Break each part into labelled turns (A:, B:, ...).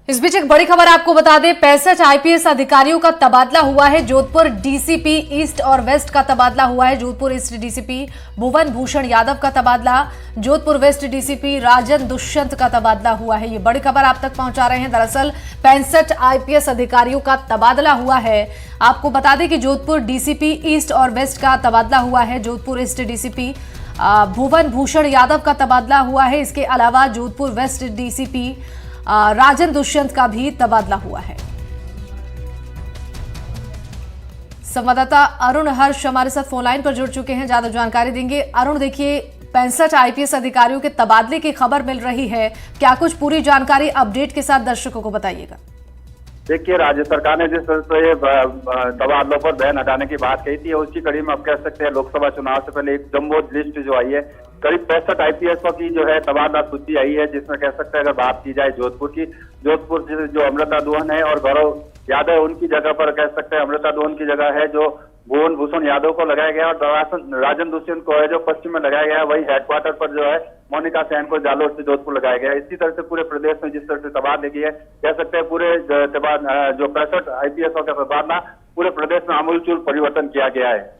A: इस बीच एक बड़ी खबर आपको बता दें, 65 आईपीएस अधिकारियों का तबादला हुआ है। जोधपुर डीसीपी ईस्ट और वेस्ट का तबादला हुआ है। जोधपुर ईस्ट डीसीपी भुवन भूषण यादव का तबादला, जोधपुर वेस्ट डीसीपी राजन दुष्यंत का तबादला हुआ है। ये बड़ी खबर आप तक पहुंचा रहे हैं। दरअसल 65 आईपीएस अधिकारियों का तबादला हुआ है। आपको बता दें कि जोधपुर डीसीपी ईस्ट और वेस्ट का तबादला हुआ है। जोधपुर ईस्ट डीसीपी भुवन भूषण यादव का तबादला हुआ है। इसके अलावा जोधपुर वेस्ट डीसीपी राजन दुष्यंत का भी तबादला हुआ है। संवाददाता अरुण हर्ष हमारे साथ फोन लाइन पर जुड़ चुके हैं, ज्यादा जानकारी देंगे। अरुण, देखिए 65 आईपीएस अधिकारियों के तबादले की खबर मिल रही है, क्या कुछ पूरी जानकारी अपडेट के साथ दर्शकों को बताइएगा।
B: देखिए, राज्य सरकार ने जिस तरह से तबादलों पर बैन हटाने की बात कही थी, उसी कड़ी में अब कह सकते हैं लोकसभा चुनाव से पहले एक जम्बो लिस्ट जो आई है, करीब 65 आईपीएसओं की जो है तबादला सूची आई है, जिसमें कह सकते हैं अगर बात की जाए जोधपुर की, जोधपुर से जो अमृता दोहन है और गौरव यादव, उनकी जगह पर कह सकते हैं अमृता दोहन की जगह है जो भुवन भूषण यादव को लगाया गया और राजन दुष्यंत को है जो पश्चिम में लगाया गया। वही हेडक्वार्टर पर जो है मोनिका सेन को जालोर से जोधपुर लगाया गया। इसी तरह से पूरे प्रदेश में जिस तरह से तबादले की है, कह सकते हैं पूरे जो 65 आईपीएसओं का तबादला पूरे प्रदेश में आमूलचूल परिवर्तन किया गया है।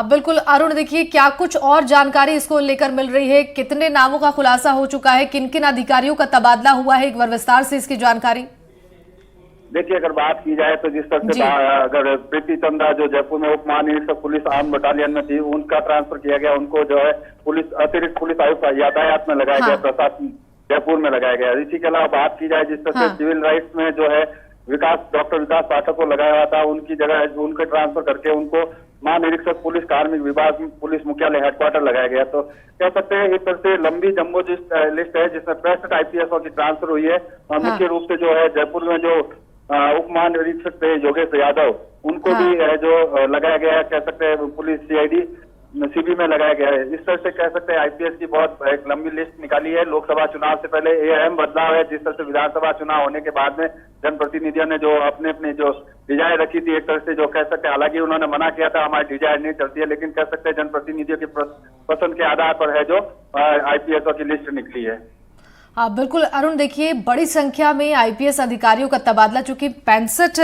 A: बिल्कुल अरुण, देखिए क्या कुछ और जानकारी इसको लेकर मिल रही है, कितने नामों का खुलासा हो चुका है, किन किन अधिकारियों का तबादला हुआ है, एक बार विस्तार से इसकी जानकारी।
B: देखिए, अगर बात की जाए तो जिस तरह से अगर प्रीति चंदा जो जयपुर में उप महानिरीक्षक पुलिस आर्म बटालियन में थी, उनका ट्रांसफर किया गया, उनको जो है पुलिस अतिरिक्त पुलिस आयुक्त यातायात में लगाया गया, प्रशासन जयपुर में लगाया गया। इसी के अलावा बात की जाए जिस तरह से सिविल राइट्स में जो है डॉक्टर विकास पाठक को लगाया हुआ था, उनकी जगह उनके ट्रांसफर करके उनको महानिरीक्षक पुलिस कार्मिक विभाग पुलिस मुख्यालय हेडक्वार्टर लगाया गया। तो कह सकते हैं एक तरह से लंबी जम्बो लिस्ट है जिसमें 65 आईपीएसओं की ट्रांसफर हुई है। और मुख्य रूप से जो है जयपुर में जो उप महानिरीक्षक थे योगेश यादव, उनको भी जो लगाया गया है, कह सकते हैं पुलिस सीआईडी सीबी में लगाया गया है। इस तरह से कह सकते हैं आईपीएस की बहुत एक लंबी लिस्ट निकाली है। लोकसभा चुनाव से पहले ये अहम बदलाव है। जिस तरह से विधानसभा चुनाव होने के बाद में जनप्रतिनिधियों ने जो अपने अपने जो डिजाइन रखी थी, एक तरह से जो कह सकते हैं, हालांकि उन्होंने मना किया था हमारी डिजाइन नहीं चलती है, लेकिन कह सकते हैं जनप्रतिनिधियों की पसंद के आधार पर है जो आईपीएसओ की लिस्ट निकली है।
A: बिल्कुल अरुण, देखिए बड़ी संख्या में आईपीएस अधिकारियों का तबादला, चूंकि 65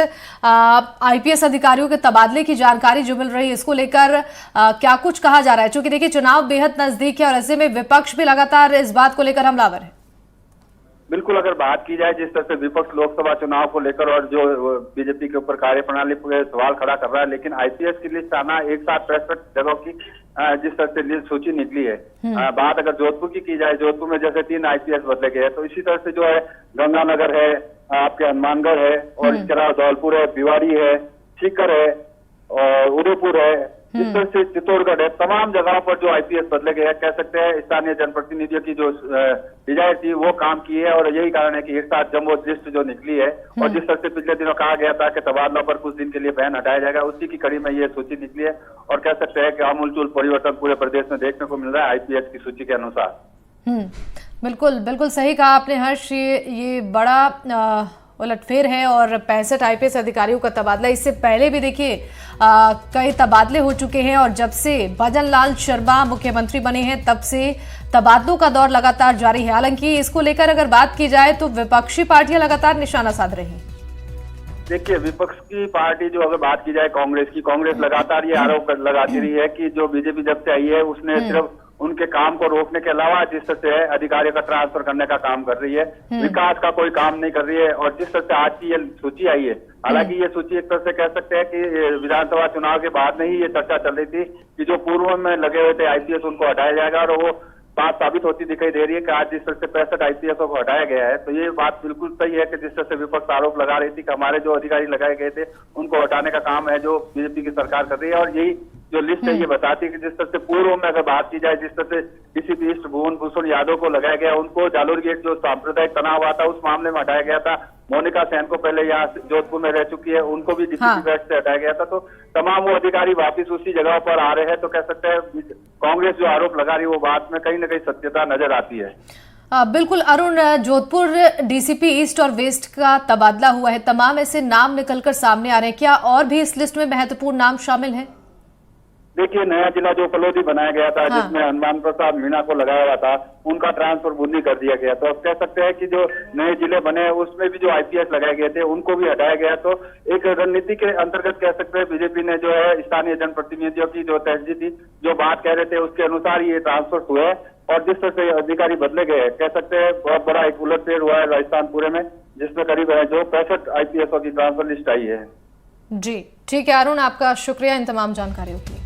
A: आईपीएस अधिकारियों के तबादले की जानकारी जो मिल रही है, इसको लेकर क्या कुछ कहा जा रहा है? चूंकि देखिए चुनाव बेहद नजदीक है और ऐसे में विपक्ष भी लगातार इस बात को लेकर हमलावर है।
B: बिल्कुल, अगर बात की जाए जिस तरह से विपक्ष लोकसभा चुनाव को लेकर और जो बीजेपी के ऊपर कार्यप्रणाली पर सवाल खड़ा कर रहा है, लेकिन आईपीएस की लिस्ट आना एक साथ 65 जगहों की जिस तरह से लिस्ट सूची निकली है। बात अगर जोधपुर की जाए, जोधपुर में जैसे 3 आईपीएस बदले गए हैं, तो इसी तरह से जो है गंगानगर है, आपके हनुमानगढ़ है, और इसके अलावा धौलपुर है, भिवाड़ी है, सीकर है और उदयपुर है, इस तरह से चित्तौड़गढ़ है। तमाम जगहों पर जो आईपीएस बदले गए हैं, कह सकते हैं स्थानीय जनप्रतिनिधियों की जो डिजायर थी वो काम की है। और यही कारण है कि एक साथ जम्बो लिस्ट जो निकली है, और जिस तरह से पिछले दिनों कहा गया था कि तबादलों पर कुछ दिन के लिए बैन हटाया जाएगा, उसी की कड़ी में ये सूची निकली है। और कह सकते हैं कि आमूलचूल परिवर्तन पूरे प्रदेश में देखने को मिल रहा है आईपीएस की सूची के अनुसार।
A: बिल्कुल बिल्कुल सही कहा आपने हर्ष, ये बड़ा उलटफेर है और 65 आईपीएस अधिकारियों का तबादला। इससे पहले भी देखिए कई तबादले हो चुके हैं, और जब से भजन लाल शर्मा मुख्यमंत्री बने हैं तब से तबादलों का दौर लगातार जारी है। हालांकि इसको लेकर अगर बात की जाए तो विपक्षी पार्टियां लगातार निशाना साध रही हैं।
B: देखिए, विपक्ष की पार्टी जो अगर बात की जाए कांग्रेस लगातार ये आरोप लगाती रही है कि जो बीजेपी जब से आई है उसने सिर्फ उनके काम को रोकने के अलावा जिस तरह से अधिकारियों का ट्रांसफर करने का काम कर रही है, विकास का कोई काम नहीं कर रही है। और जिस तरह से आज की ये सूची आई है, हालांकि ये सूची एक तरह से कह सकते हैं कि विधानसभा चुनाव के बाद में ही ये चर्चा चल रही थी कि जो पूर्व में लगे हुए थे आईपीएस उनको हटाया जाएगा, और वो बात साबित होती दिखाई दे रही है कि आज जिस तरह से 65 आईपीएसओ को हटाया गया है, तो ये बात बिल्कुल सही है कि जिस तरह से विपक्ष आरोप लगा रही थी कि हमारे जो अधिकारी लगाए गए थे उनको हटाने का काम है जो बीजेपी की सरकार कर रही है। और यही जो लिस्ट है ये बताती है कि जिस तरह से पूर्व में अगर बात की जाए, जिस तरह से डीसीपी ईस्ट भुवन भूषण यादव को लगाया गया, उनको जालोर गेट जो सांप्रदायिक तनाव हुआ था उस मामले में हटाया गया था। मोनिका सेन को पहले यहाँ जोधपुर में रह चुकी है, उनको भी डीसीपी वेस्ट से हटाया गया था। तो तमाम वो अधिकारी वापिस उसी जगह पर आ रहे हैं। तो कह सकते हैं कांग्रेस जो आरोप लगा रही है वो बात में कहीं ना कहीं सत्यता नजर आती है।
A: बिल्कुल अरुण, जोधपुर डीसीपी ईस्ट और वेस्ट का तबादला हुआ है, तमाम ऐसे नाम निकलकर सामने आ रहे हैं, क्या और भी इस लिस्ट में महत्वपूर्ण नाम शामिल हैं?
B: देखिए, नया जिला जो पलोदी बनाया गया था,
A: हाँ।
B: जिसमें हनुमान प्रसाद मीणा को लगाया हुआ था, उनका ट्रांसफर बूंदी कर दिया गया। तो अब कह सकते हैं कि जो नए जिले बने उसमें भी जो आईपीएस लगाए गए थे उनको भी हटाया गया। तो एक रणनीति के अंतर्गत कह सकते हैं बीजेपी ने जो है स्थानीय जनप्रतिनिधियों की जो तहजी थी, जो बात कह रहे थे उसके अनुसार ये ट्रांसफर हुए हैं। और जिस तरह से अधिकारी बदले गए, कह सकते हैं बहुत बड़ा एक उलटफेर हुआ है राजस्थान पूरे में, जिसमें करीब जो 65 आईपीएसओ की ट्रांसफर लिस्ट आई है।
A: जी ठीक है अरुण, आपका शुक्रिया इन तमाम जानकारियों के लिए।